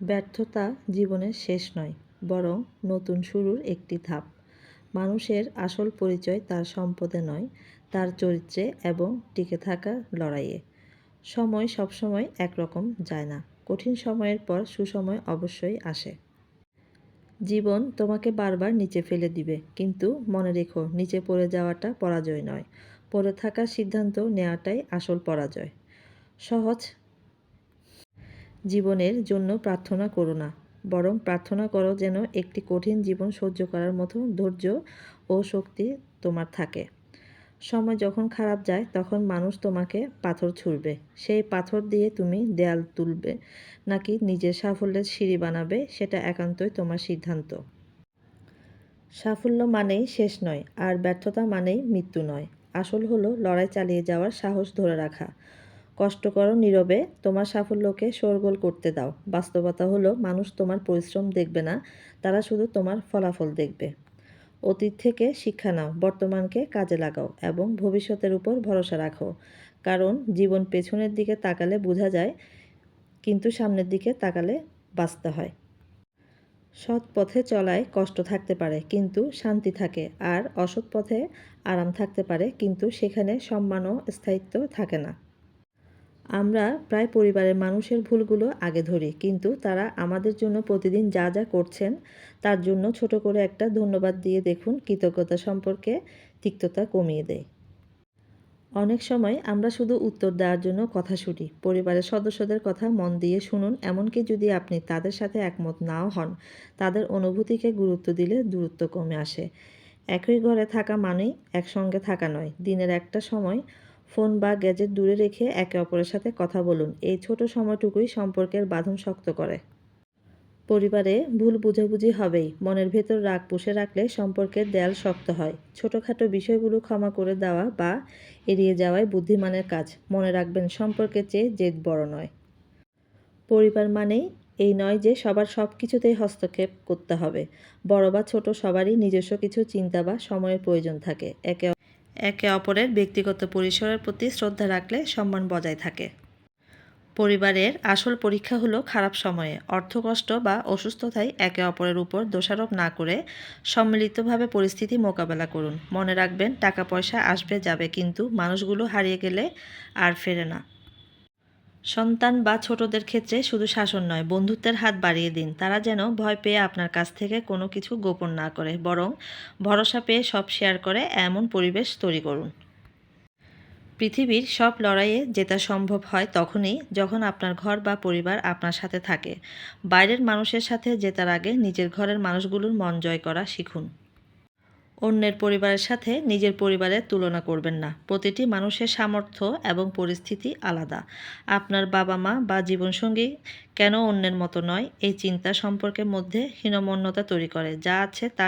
ব্যর্থতা জীবনের শেষ নয়, বরং নতুন শুরুর একটি ধাপ। মানুষের আসল পরিচয় তার সম্পদে নয়, তার চরিত্রে এবং টিকে থাকার লড়াইয়ে। সময় সবসময় একরকম যায় না। কঠিন সময়ের পর সুসময় অবশ্যই আসে। জীবন তোমাকে বারবার নিচে ফেলে দিবে, কিন্তু মনে রেখো, নিচে পড়ে যাওয়াটা পরাজয় নয়, পড়ে থাকার সিদ্ধান্ত নেওয়াটাই আসল পরাজয়। সহজ জীবনের জন্য প্রার্থনা করো না, বরং প্রার্থনা করো যেন একটি কঠিন জীবন সহ্য করার মতো ধৈর্য ও শক্তি তোমার থাকে। সময় যখন খারাপ যায় তখন মানুষ তোমাকে পাথর ছুঁড়বে। সেই পাথর দিয়ে তুমি দেয়াল তুলবে নাকি নিজের সাফল্যের সিঁড়ি বানাবে, সেটা একান্তই তোমার সিদ্ধান্ত। সাফল্য মানেই শেষ নয়, আর ব্যর্থতা মানেই মৃত্যু নয়। আসল হলো লড়াই চালিয়ে যাওয়ার সাহস ধরে রাখা। কষ্ট করো নীরবে, তোমার সাফল্যকে শোরগোল করতে দাও। বাস্তবতা হলো মানুষ তোমার পরিশ্রম দেখবে না, তারা শুধু তোমার ফলাফল দেখবে। অতীত থেকে শিক্ষা নাও, বর্তমানকে কাজে লাগাও এবং ভবিষ্যতের উপর ভরসা রাখো। কারণ জীবন পেছনের দিকে তাকালে বোঝা যায়, কিন্তু সামনের দিকে তাকালে বাঁচতে হয়। সৎ পথে চলায় কষ্ট থাকতে পারে, কিন্তু শান্তি থাকে। আর অসৎ পথে আরাম থাকতে পারে, কিন্তু সেখানে সম্মান ও স্থায়িত্ব থাকে না। আমরা প্রায় পরিবারের মানুষের ভুলগুলো আগে ধরি, কিন্তু তারা আমাদের জন্য প্রতিদিন যা যা করছেন তার জন্য ছোট করে একটা ধন্যবাদ দিয়ে দেখুন, কৃতজ্ঞতা সম্পর্কে তিক্ততা কমিয়ে দেয়। অনেক সময় আমরা শুধু উত্তর দেওয়ার জন্য কথা শুনি। পরিবারের সদস্যদের কথা মন দিয়ে শুনুন, এমনকি যদি আপনি তাদের সাথে একমত নাও হন। তাদের অনুভূতিকে গুরুত্ব দিলে দূরত্ব কমে আসে। একই ঘরে থাকা মানেই একসঙ্গে থাকা নয়। দিনের একটা সময় ফোন বা গ্যাজেট দূরে রেখে একে অপরের সাথে কথা বলুন। এই ছোট সময়টুকুই সম্পর্কের বাঁধন শক্ত করে। পরিবারে ভুল বোঝাবুঝি হবেই। মনের ভেতর রাগ পুষে রাখলে সম্পর্কের দেয়াল শক্ত হয়। ছোটোখাটো বিষয়গুলো ক্ষমা করে দেওয়া বা এড়িয়ে যাওয়াই বুদ্ধিমানের কাজ। মনে রাখবেন, সম্পর্কের চেয়ে জেদ বড় নয়। পরিবার মানেই এই নয় যে সবার সব কিছুতেই হস্তক্ষেপ করতে হবে। বড় বা ছোট সবারই নিজস্ব কিছু চিন্তা বা সময়ের প্রয়োজন থাকে। একে অপরের ব্যক্তিগত পরিসরের প্রতি শ্রদ্ধা রাখলে সম্মান বজায় থাকে। পরিবারের আসল পরীক্ষা হলো খারাপ সময়ে, অর্থকষ্ট বা অসুস্থতায় একে অপরের উপর দোষারোপ না করে সম্মিলিতভাবে পরিস্থিতি মোকাবেলা করুন। মনে রাখবেন, টাকা পয়সা আসবে যাবে, কিন্তু মানুষগুলো হারিয়ে গেলে আর ফেরে না। সন্তান বা ছোটদের ক্ষেত্রে শুধু শাসন নয়, বন্ধুত্বের হাত বাড়িয়ে দিন। তারা যেন ভয় পেয়ে আপনার কাছ থেকে কোনো কিছু গোপন না করে, বরং ভরসা পেয়ে সব শেয়ার করে এমন পরিবেশ তৈরি করুন। পৃথিবীর সব লড়াইয়ে জেতা সম্ভব হয় তখনই যখন আপনার ঘর বা পরিবার আপনার সাথে থাকে। বাইরের মানুষের সাথে জেতার আগে নিজের ঘরের মানুষগুলোর মন জয় করা শিখুন। অন্যের পরিবারের সাথে নিজের পরিবারের তুলনা করবেন না। প্রতিটি মানুষের সামর্থ্য এবং পরিস্থিতি আলাদা। আপনার বাবা মা বা জীবনসঙ্গী কেন অন্যের মতো নয়, এই চিন্তা সম্পর্কের মধ্যে হীনমন্যতা তৈরি করে। যা আছে তা